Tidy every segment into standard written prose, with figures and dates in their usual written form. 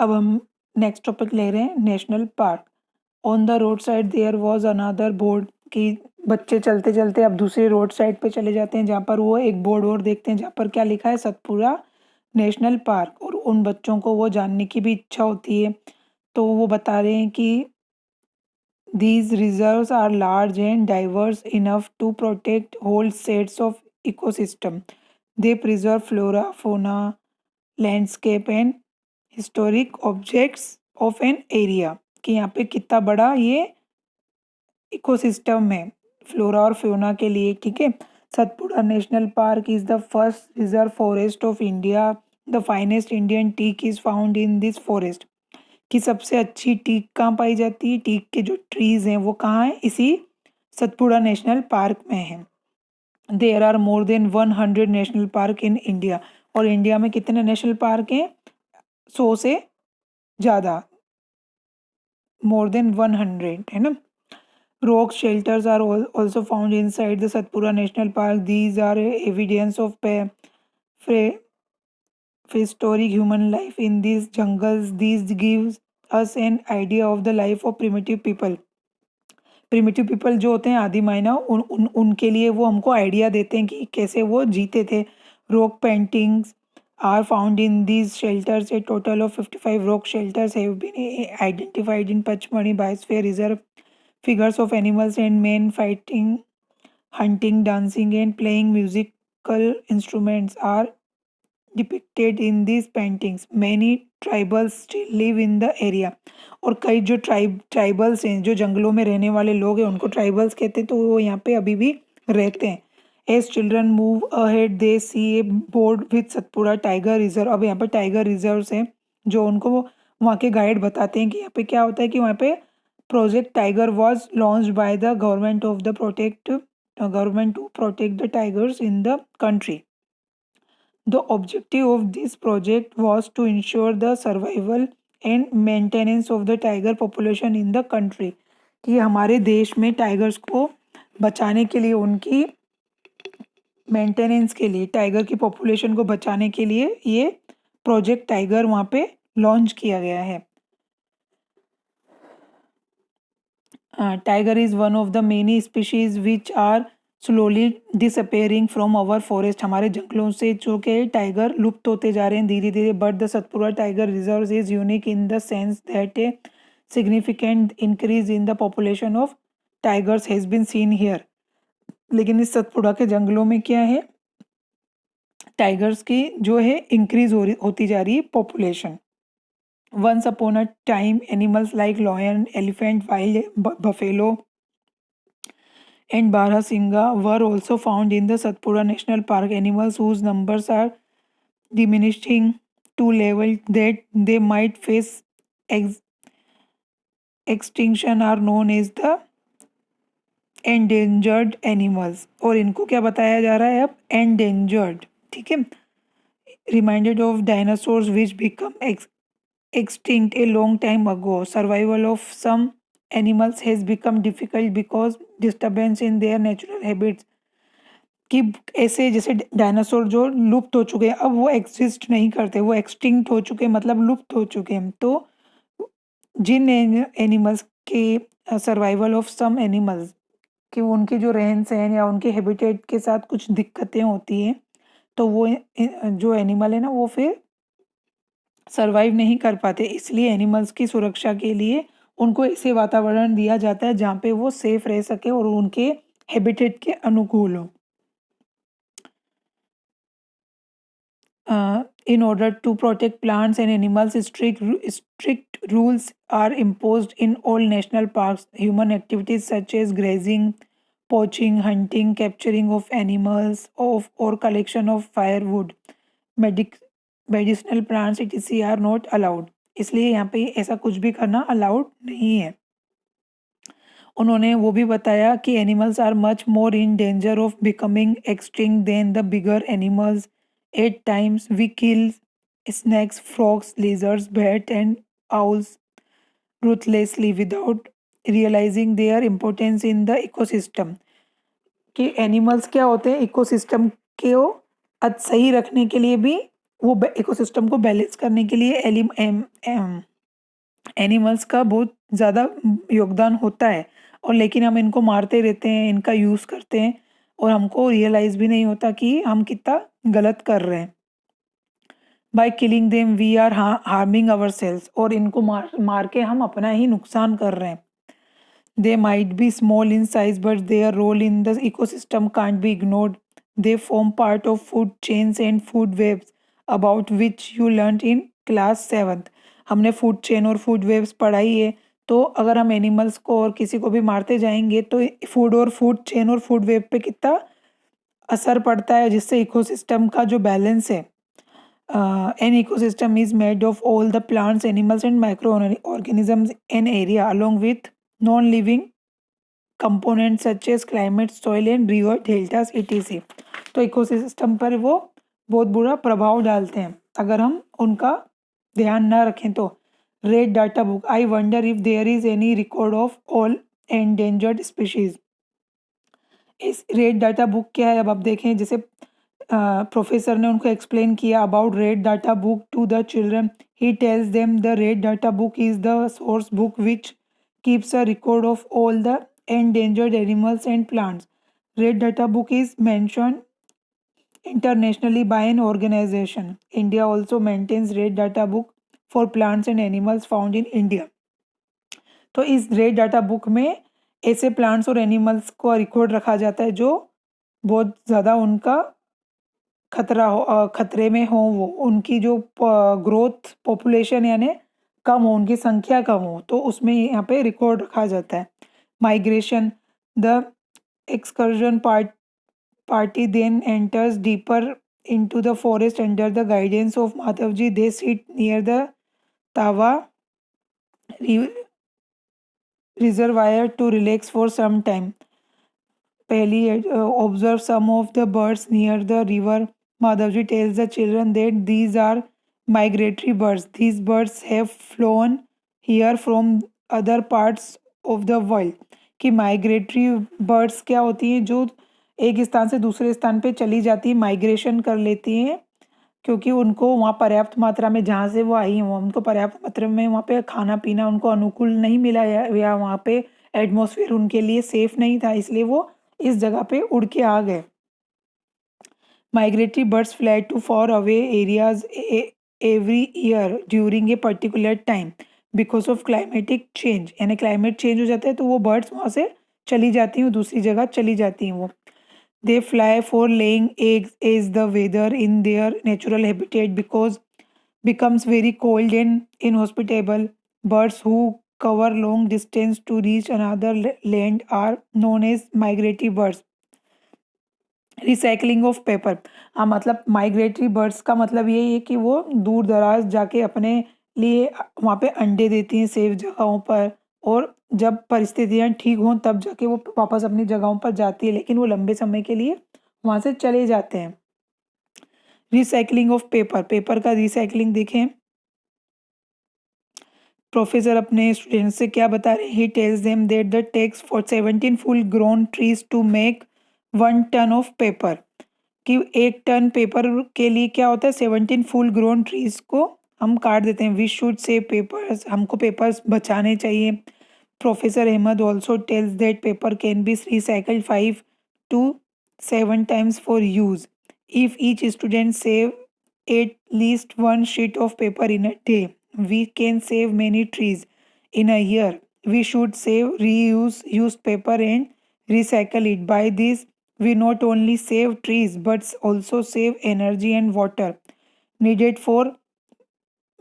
अब हम next topic ले रहे हैं national park. On the road side there was another board, कि बच्चे चलते चलते अब दूसरे रोड साइड पे चले जाते हैं जहाँ पर वो एक बोर्ड और देखते हैं जहाँ पर क्या लिखा है, सतपुड़ा नेशनल पार्क। और उन बच्चों को वो जानने की भी इच्छा होती है, तो वो बता रहे हैं कि these reserves are large and diverse enough to protect whole sets of ecosystem. They preserve flora, fauna, landscape and historic objects of an area। कि यहाँ पे कितना बड़ा ये इकोसिस्टम है फ्लोरा और फ्योना के लिए, ठीक है। Satpura national park is the first reserve forest of India. The finest Indian teak is found in this forest. कि सबसे अच्छी टीक कहाँ पाई जाती है, टीक के जो ट्रीज हैं वो कहाँ हैं, इसी सतपुड़ा नेशनल पार्क में है। There are more than 100 national park in India. और इंडिया में कितने नेशनल पार्क हैं, 100 से ज़्यादा, मोर देन 100, है ना। Rock shelters are also found inside the Satpura National Park. These are evidence of prehistoric human life in these jungles. These gives us an idea of the life of primitive people. Primitive people जो होते हैं आदि मानव, उनके लिए वो हमको idea देते हैं कि कैसे वो जीते थे। Rock paintings are found in these shelters. A total of 55 rock shelters have been identified in Pachmarhi biosphere reserve. Figures of animals and men fighting, hunting, dancing, and playing musical instruments are depicted in these paintings. Many tribals still live in the area। और कई जो tribals हैं, जो जंगलों में रहने वाले लोग हैं, उनको ट्राइबल्स कहते हैं, तो वो यहाँ पे अभी भी रहते हैं। As children move ahead they see a board with Satpura tiger reserve. अब यहाँ पे टाइगर रिजर्व्स हैं, जो उनको वहाँ के गाइड बताते हैं कि यहाँ पे क्या होता है, कि वहाँ पे Project Tiger was launched by the government to protect the tigers in the country. The objective of this project was to ensure the survival and maintenance of the tiger population in the country। कि हमारे देश में tigers को बचाने के लिए, उनकी maintenance के लिए, टाइगर की पॉपुलेशन को बचाने के लिए ये प्रोजेक्ट टाइगर वहाँ पे लॉन्च किया गया है। Tiger is one of the many species which are slowly disappearing from our forest। हमारे जंगलों से जो कि टाइगर लुप्त होते जा रहे हैं धीरे धीरे। But the Satpura tiger reserve is unique in the sense that a significant increase in the population of tigers has been seen here. लेकिन इस सतपुड़ा के जंगलों में क्या है, टाइगर्स की जो है इंक्रीज होती जा रही है population. Once upon a time, animals like lion, elephant, wild buffalo, and Barasingha were also found in the Satpura National Park. Animals whose numbers are diminishing to level that they might face ex- extinction are known as the endangered animals। और इनको क्या बताया जा रहा है अब, endangered, ठीक है। Reminded of dinosaurs which become extinct a long time ago। Survival of some animals has become difficult because disturbance in their natural habits। कि ऐसे जैसे डायनासोर जो लुप्त हो चुके हैं, अब वो एग्जिस्ट नहीं करते, वो एक्सटिंक्ट हो चुके हैं, मतलब लुप्त हो चुके हैं। तो जिन एनिमल्स के सर्वाइवल ऑफ सम एनिमल्स, कि उनके जो रहन सहन या उनके हैबिटेट के साथ कुछ दिक्कतें होती हैं, तो वो जो एनिमल है ना, वो फिर सर्वाइव नहीं कर पाते। इसलिए एनिमल्स की सुरक्षा के लिए उनको ऐसे वातावरण दिया जाता है जहाँ पे वो सेफ रह सके और उनके हैबिटेट के अनुकूल हो। In order to protect plants and animals, strict rules are imposed in all national parks। Human activities such as grazing, poaching, hunting, capturing of animals, or collection of firewood, medicinal plants etc. are not allowed। इसलिए यहाँ पे ऐसा कुछ भी करना allowed नहीं है। उन्होंने वो भी बताया कि animals are much more in danger of becoming extinct than the bigger animals. At times we kill snakes, frogs, lizards, bats, and owls ruthlessly without realizing their importance in the ecosystem। कि animals क्या होते हैं, ecosystem को सही रखने के लिए भी वो इकोसिस्टम को बैलेंस करने के लिए एनिमल्स का बहुत ज़्यादा योगदान होता है, और लेकिन हम इनको मारते रहते हैं, इनका यूज़ करते हैं, और हमको रियलाइज़ भी नहीं होता कि हम कितना गलत कर रहे हैं। By killing them we are harming ourselves, और इनको मार मार के हम अपना ही नुकसान कर रहे हैं। They might be small in size, but their role in the ecosystem can't be ignored. They form part of food chains and food webs, about which you learned in class 7th. हमने food chain और food waves पढ़ाई है। तो अगर हम animals को और किसी को भी मारते जाएंगे तो फूड और फूड चेन और फूड वेब पे कितना असर पड़ता है, जिससे इकोसिस्टम का जो बैलेंस है, an ecosystem is made of all the plants, animals, and microorganisms in area, along with non-living components such as climate, soil, and river deltas etc. तो इकोसिस्टम पर वो बहुत बुरा प्रभाव डालते हैं अगर हम उनका ध्यान ना रखें तो। Red data book, I wonder if there is any record of all endangered species. इस रेड डाटा बुक क्या है, अब आप देखें, जैसे प्रोफेसर ने उनको एक्सप्लेन किया about red data book to the children. He tells them the red data book is the source book which keeps a record of all the endangered animals and plants. Red Data Book is mentioned internationally by an organization. India also maintains Red Data Book for plants and animals found in India. तो इस red data book में ऐसे plants और animals को record रखा जाता है जो बहुत ज़्यादा उनका खतरे में हो, वो उनकी जो ग्रोथ पॉपुलेशन यानी कम हो, उनकी संख्या कम हो, तो उसमें यहाँ पे रिकॉर्ड रखा जाता है। Migration, the excursion party then enters deeper into the forest under the guidance of Madhavji. They sit near the Tawa reservoir to relax for some time. Pehli observe some of the birds near the river. Madhavji tells the children that these are migratory birds. These birds have flown here from other parts of the world. कि migratory birds क्या होती हैं, जो एक स्थान से दूसरे स्थान पे चली जाती है, माइग्रेशन कर लेती हैं, क्योंकि उनको वहाँ पर्याप्त मात्रा में, जहाँ से वो आई हैं, वो उनको पर्याप्त मात्रा में वहाँ पे खाना पीना उनको अनुकूल नहीं मिला, या वहाँ पे एटमॉस्फेयर उनके लिए सेफ नहीं था, इसलिए वो इस जगह पे उड़ के आ गए। Migratory birds fly to far away areas every year during a particular time because of climatic change, यानी क्लाइमेट चेंज हो जाता है तो वो बर्ड्स वहाँ से चली जाती हैं, दूसरी जगह चली जाती हैं वो। They fly for laying eggs as the weather in their natural habitat because becomes very cold and inhospitable. Birds who cover long distance to reach another land are known as migratory birds. Recycling of paper, हाँ, मतलब migratory birds का मतलब यही है कि वो दूर दराज जाके अपने लिए वहाँ पे अंडे देती हैं सेफ जगहों पर, और जब परिस्थितियाँ ठीक हों तब जाके वो वापस अपनी जगहों पर जाती है, लेकिन वो लंबे समय के लिए वहाँ से चले जाते हैं। रिसाइकलिंग ऑफ पेपर, पेपर का रिसाइकलिंग देखें, प्रोफेसर अपने स्टूडेंट्स से क्या बता रहे हैं। He tells them that the takes for 17 full grown trees to make 1 ton of paper, कि 1 टन पेपर के लिए क्या होता है, 17 फुल ग्रोन ट्रीज को हम काट देते हैं। वी शुड सेव पेपर्स, हमको पेपर्स बचाने चाहिए। Professor Ahmad also tells that paper can be recycled 5 to 7 times for use. If each student save at least 1 sheet of paper in a day, we can save many trees in a year. We should save, reuse used paper and recycle it. By this, we not only save trees but also save energy and water needed for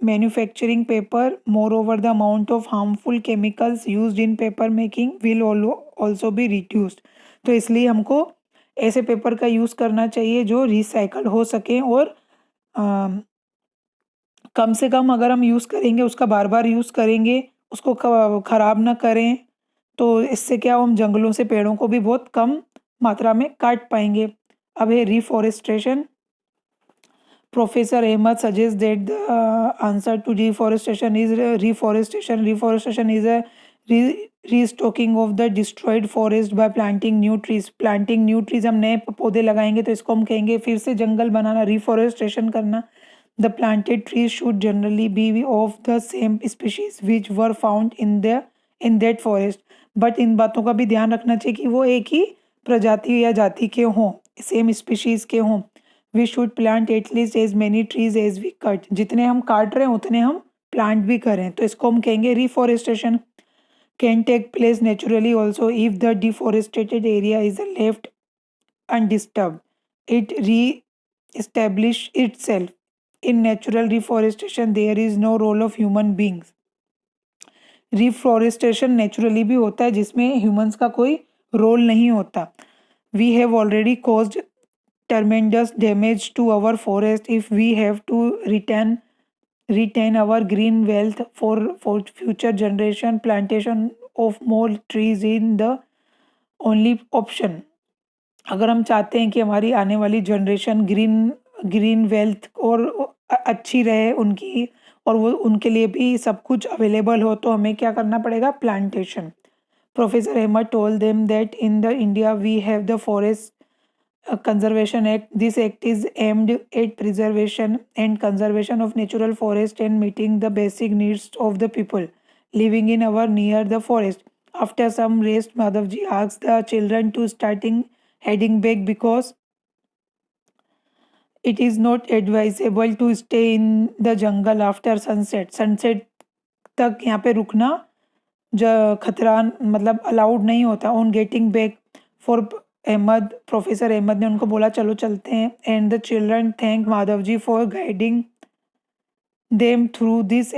manufacturing paper. Moreover, the amount of harmful chemicals used in paper making will also be reduced. तो इसलिए हमको ऐसे paper का use करना चाहिए जो recycle हो सके, और कम से कम अगर हम यूज़ करेंगे, उसका बार बार यूज़ करेंगे, उसको ख़राब ना करें, तो इससे क्या, हम जंगलों से पेड़ों को भी बहुत कम मात्रा में काट पाएंगे। अब है reforestation. Professor Ahmad suggests that the answer to deforestation is reforestation. Reforestation is a restocking of the destroyed forest by planting new trees. Planting new trees, हम नए पौधे लगाएंगे तो इसको हम कहेंगे फिर से जंगल बनाना, रिफॉरेस्टेशन करना। The planted trees should generally be of the same species which were found in that forest. But in बातों का भी ध्यान रखना चाहिए कि वो एक ही प्रजाति या जाति के हों, सेम स्पीशीज के हों. We should plant at least as many trees as we cut. जितने हम काट रहे हैं उतने हम प्लांट भी करें, तो इसको हम कहेंगे reforestation. Can take place naturally also if the deforestated area is left undisturbed. It re-establish itself. In natural reforestation, there is no role of human beings. Reforestation naturally भी होता है जिसमें ह्यूमंस का कोई रोल नहीं होता. We have already caused tremendous damage to our forest. If we have to retain our green wealth for future generation, plantation of more trees in the only option. अगर हम चाहते हैं कि हमारी आने वाली जनरेशन ग्रीन वेल्थ और अच्छी रहे उनकी, और वो उनके लिए भी सब कुछ अवेलेबल हो, तो हमें क्या करना पड़ेगा? Plantation. Professor Ahmad told them that in the India we have the forest conservation act. This act is aimed at preservation and conservation of natural forest and meeting the basic needs of the people living in our near the forest. After some rest, Madhavji asked the children to starting heading back because it is not advisable to stay in the jungle after sunset. Sunset तक यहाँ पे रुकना खतरा मतलब allowed नहीं होता. On getting back for Ahmad, professor Ahmad ने उनको बोला चलो चलते हैं. And the children thank Madhav ji for guiding them through this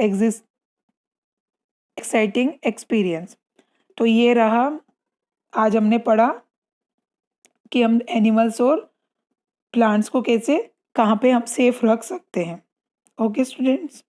exciting experience. तो ये रहा, आज हमने पढ़ा कि हम एनिमल्स और प्लांट्स को कैसे कहाँ पे हम सेफ रख सकते हैं. Okay students.